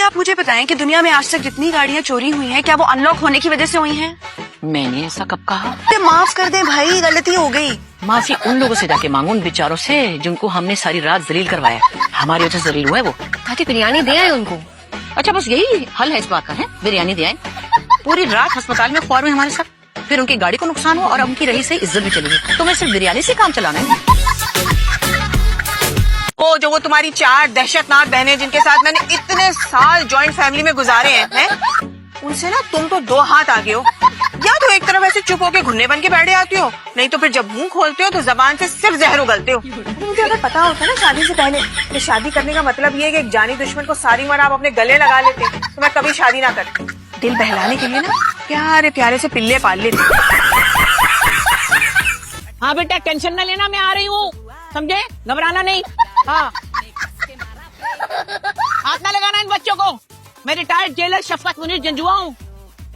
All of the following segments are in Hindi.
आप मुझे बताएं कि दुनिया में आज तक जितनी गाड़ियाँ चोरी हुई हैं, क्या वो अनलॉक होने की वजह से हुई हैं? मैंने ऐसा कब कहा? माफ कर दे भाई, गलती हो गई। माफी उन लोगों से जाके मांगो, उन बेचारों से जिनको हमने सारी रात जलील करवाया। हमारी वजह से जलील हुआ है वो। ताकि बिरयानी दे आए उनको। अच्छा बस यही हल है इस बात का, है बिरयानी दे आए। पूरी रात अस्पताल में ख्वार हुए हमारे साथ, फिर उनकी गाड़ी को नुकसान हुआ और उनकी रही से इज्जत भी चली गई। तुम्हें सिर्फ बिरयानी से काम चलाना है। वो तुम्हारी 4 दहशतनाक बहनें जिनके साथ मैंने इतने साल जॉइंट फैमिली में गुजारे हैं, उनसे ना तुम तो 2 हाथ आगे हो। या तो एक तरफ ऐसे चुप होके घुन्ने बन के बैठे आती हो, नहीं तो फिर जब मुंह खोलते हो तो जबान से सिर्फ जहर उगलते हो। मुझे अगर पता होता ना शादी से पहले कि शादी करने का मतलब ये है कि एक जानी दुश्मन को सारी उम्र आप अपने गले लगा लेते, तो मैं कभी शादी ना करती। दिल बहलाने के लिए ना प्यारे प्यारे से पिल्ले पाल लेते। हाँ बेटा, टेंशन न लेना, मैं आ रही हूँ, समझे? घबराना नहीं। हाँ, हाथ ना लगाना इन बच्चों को। मैं रिटायर्ड जेलर शफकत मुनीर जंजुआ हूँ,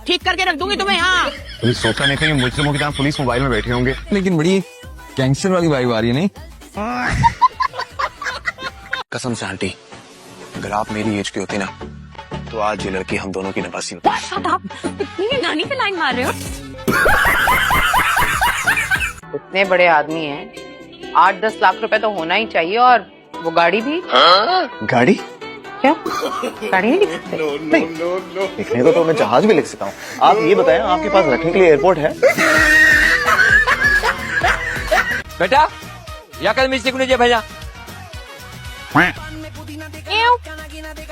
ठीक करके रख दूंगी तुम्हें। हाँ, सोचा नहीं था कि मुझसे की तरह पुलिस मोबाइल में बैठे होंगे, लेकिन बड़ी गैंगस्टर वाली वाइब आ रही है। नहीं कसम से आंटी, अगर आप मेरी एज की होती ना तो आज ये लड़की हम दोनों की नवासी होती। आप इतनी नानी पे लाइन मार रहे हो? इतने बड़े आदमी हैं, 8-10 लाख रुपए तो होना ही चाहिए। और वो गाड़ी भी। गाड़ी? क्या गाड़ी नहीं लिख सकते? लिखने तो मैं जहाज भी लिख सकता हूँ। आप ये बताएं, आपके पास रखने के लिए एयरपोर्ट है? बेटा या कल मिस्त्री को नीचे भेजा।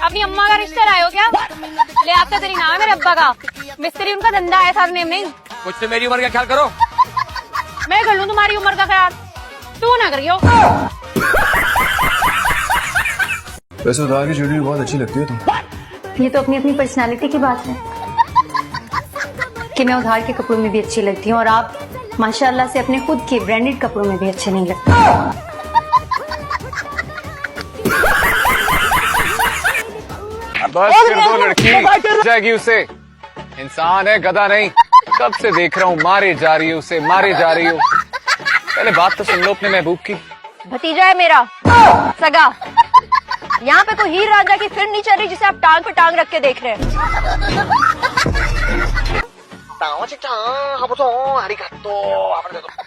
अपनी अम्मा का रिश्ता लाए हो क्या? ले आपका तेरी नाम है मेरे अब्बा का, मिस्त्री उनका धंधा है, साथ नेम नहीं। कुछ तो मेरी उम्र का ख्याल करो। मैं कर लूँ तुम्हारी उम्र का ख्याल, तू ना करियो। वैसे उधार की ज्वेलरी बहुत अच्छी लगती है तुम। ये तो अपनी अपनी पर्सनालिटी की बात है कि मैं उधार के कपड़ों में भी अच्छी लगती हूँ और आप माशाल्लाह से अपने खुद के ब्रांडेड कपड़ों में भी अच्छे नहीं लगते। बस कर दो, लड़की जाएगी उसे। इंसान है, गधा नहीं। कब से देख रहा हूँ, मारे जा रही है उसे, मारे जा रही हो। पहले बात तो सुन लो अपने महबूब की। भतीजा है मेरा सगा। यहाँ पे कोई हीर रांझा की फिल्म नहीं चल रही जिसे आप टांग पे टांग रख के देख रहे हैं।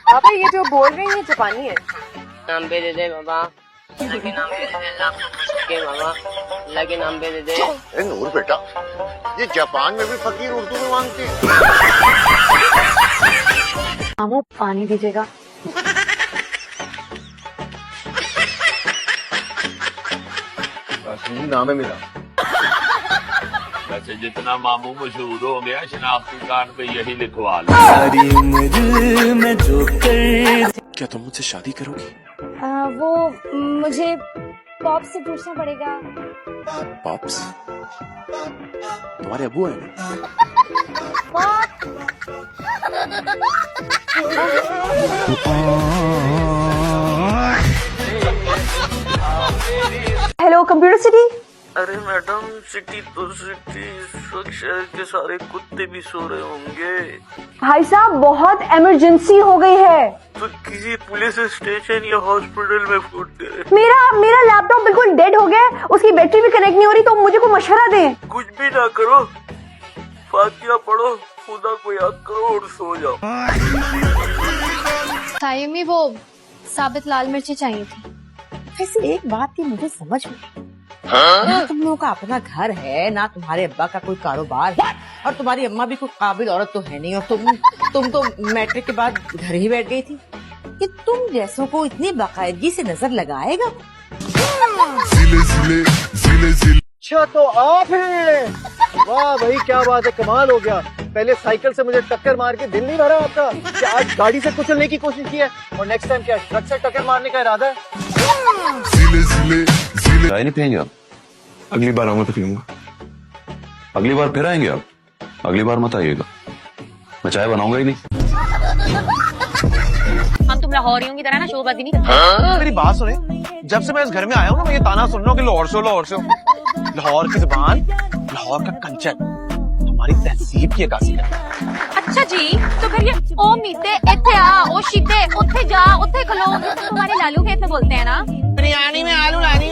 पापा ये जो बोल रही है जापानी है। नाम पे दे दे बाबा, लगे नाम पे दे दे मामा, लगे नाम पे दे दे। अरे नूर बेटा, ये जापान में भी फकीर उर्दू में मांगते हैं। वो पानी दीजिएगा। नाम है मेरा। वैसे जितना मामू मशहूर हो गया, शनाख्ती कार्ड पे यही लिखवा लो। क्या तुम मुझसे शादी करोगी? वो मुझे पॉप से पूछना पड़ेगा। पॉप्स? तुम्हारे अब्बू हैं? Hello computer city. अरे मैडम, सिटी तो सिटी, इस वक्त शहर के सारे कुत्ते भी सो रहे होंगे। भाई साहब बहुत इमरजेंसी हो गई है, तो किसी पुलिस स्टेशन या हॉस्पिटल में फोन दे। मेरा लैपटॉप बिल्कुल डेड हो गया, उसकी बैटरी भी कनेक्ट नहीं हो रही, तो मुझे को मशवरा दें। कुछ भी ना करो, फातिहा पढ़ो, खुदा को याद करो और सो जाओ। सायमी वो साबित लाल मिर्ची चाहिए थी। वैसे एक बात की मुझे समझ में ना तुम लोगों का अपना घर है, ना तुम्हारे अब्बा का कोई कारोबार है, और तुम्हारी अम्मा भी कोई काबिल औरत तो है नहीं, और तुम तो मैट्रिक के बाद घर ही बैठ गई थी। कि तुम जैसों को इतनी बाकायदगी से नजर लगाएगा? अच्छा तो आप हैं? वाह भाई, क्या बात है, कमाल हो गया। पहले साइकिल से मुझे टक्कर मार के दिल नहीं भरा आपका, कि आज गाड़ी से कुचलने की कोशिश की है, और नेक्स्ट टाइम क्या ट्रक से टक्कर मारने का इरादा है? चाय नहीं पियेंगे आप? अगली बार आऊंगा तो पीऊंगा। अगली बार फिर आएंगे आप? अगली बार मत आइएगा, मैं चाय बनाऊंगा ही नहीं। हम तुम लाहौरियों की तरह ना शोबाजी नहीं करते। मेरी बात सुने, जब से मैं इस घर में आया हूँ ना, मैं ये ताना सुन रहा हूँ कि लाहौर से लाहौर की जुबान, लाहौर का कल्चर, हमारी तहजीब की अक्कासी है। अच्छा जी, तो फिर ये ओ मीते इत्थे आ, ओ शीते उत्थे जा, उत्थे खलो, तुम्हारे लालू खेत में बोलते हैं ना? बिरयानी में आलू लानी।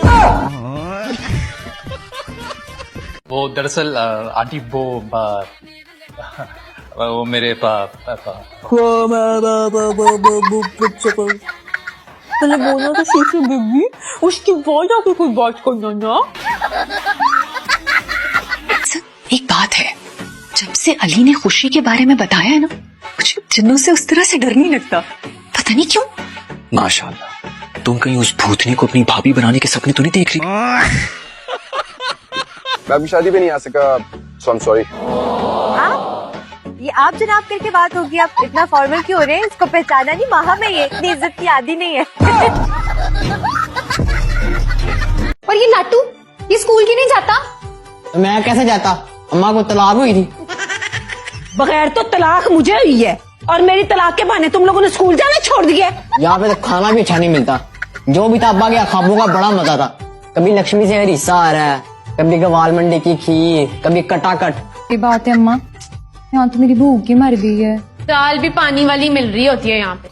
वो दरअसल आंटी वो मेरे पहले बोलना तो शीशे बेबी, उसके बाद आके कोई बात करना ना। एक बात है, जब से अली ने खुशी के बारे में बताया है ना, मुझे जिन्नों से उस तरह से डर नहीं लगता, पता नहीं क्यों। माशाल्लाह, तुम कहीं उस भूतनी को अपनी भाभी बनाने के सपने तो नहीं देख रही? मैं अभी शादी पे नहीं आ सका, सो आई एम सॉरी। ये आप जनाब करके बात होगी, आप इतना फॉर्मल क्यों हो रहे हैं? इसको पहचाना नहीं, वहाँ में ये इतनी इज्जत की आदि नहीं है। और ये लाटू, ये स्कूल क्यों नहीं जाता? मैं कैसे जाता, अम्मा को तलाक हुई थी। बगैर तो तलाक मुझे हुई है, और मेरी तलाक के बहाने तुम लोगों ने स्कूल जाना छोड़ दिया। यहाँ पे तो खाना भी अच्छा नहीं मिलता, जो भी था अब्बा के ख्वाबों का बड़ा मजा था। कभी लक्ष्मी से रिश्ता आ रहा है, कभी गवाल मंडी की खीर, कभी कटाकट। ये बात है अम्मा, यहाँ तो मेरी भूख ही मर गई है। दाल भी पानी वाली मिल रही होती है यहाँ पे।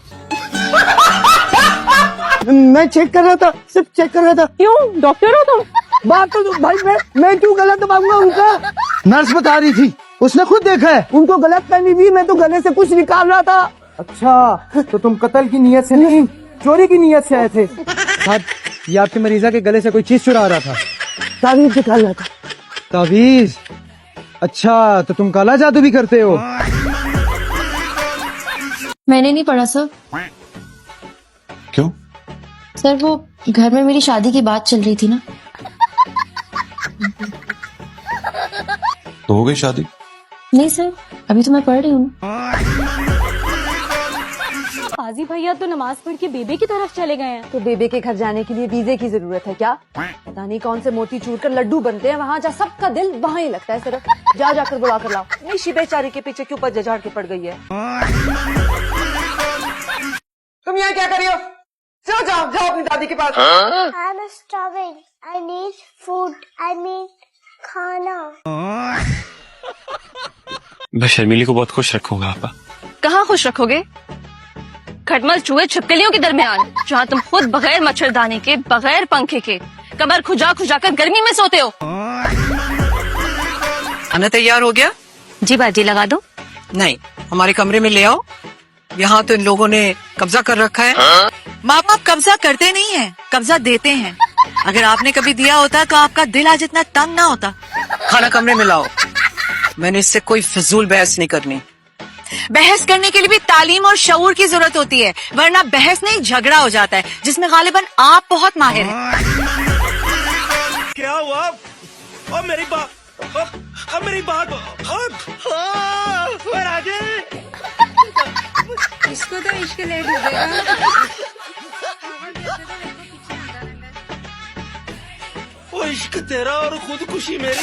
मैं चेक कर रहा था, सिर्फ चेक कर रहा था। क्यों, डॉक्टर हो तुम? बात तो भाई मैं क्यों गलत दबाऊंगा उनका? नर्स बता रही थी, उसने खुद देखा है, उनको गलत पहनी हुई, मैं तो गले से कुछ निकाल रहा था। अच्छा, तो तुम कत्ल की नीयत से नहीं, चोरी की नीयत से आए थे? साहब, ये आपके मरीजा के गले से कोई चीज चुरा रहा था, तावीज निकाल रहा था। तावीज? अच्छा, तो तुम काला जादू भी करते हो? मैंने नहीं पढ़ा सर। क्यों? सर वो घर में मेरी शादी की बात चल रही थी ना। तो हो गई शादी? नहीं सर, अभी तो मैं पढ़ रही हूँ। काजी भैया तो नमाज पढ़ के बेबे की तरफ चले गए हैं। तो बेबे के घर जाने के लिए वीजे की जरूरत है क्या? पता नहीं कौन से मोती चूर कर लड्डू बनते हैं, वहाँ जा सबका दिल वहाँ ही लगता है। सिर्फ जाकर बुला कर लाओ। निशी बेचारी के पीछे क्यों पजझाड़ के पड़ गई है? तुम यहाँ क्या कर रही हो? चलो जाओ जाओ अपनी दादी के पास। I'm starving. I need food. I need खाना। मैं शर्मीली को बहुत खुश रखूंगा आपा। कहाँ खुश रखोगे? खटमल चूहे छिपकलियों के दरमियान, जहाँ तुम खुद बगैर मच्छरदानी के, बगैर पंखे के, कमर खुजा खुजा कर गर्मी में सोते हो। खाना तैयार हो गया? जी बाजी, लगा दो। नहीं, हमारे कमरे में ले आओ। यहाँ तो इन लोगों ने कब्जा कर रखा है। माँ बाप कब्जा करते नहीं है, कब्जा देते हैं। अगर आपने कभी दिया होता तो आपका दिल आज इतना तंग ना होता। खाना कमरे में लाओ। मैंने इससे कोई फिजूल बहस नहीं करनी। बहस करने के लिए भी तालीम और शऊर की जरूरत होती है, वरना बहस नहीं झगड़ा हो जाता है, जिसमें गालिबन आप बहुत माहिर हैं। क्या हुआ? ओ मेरी बात, ओ मेरी बात, इसको तो इश्क लेट हो गया। ओ इश्क तेरा और खुदकुशी मेरी।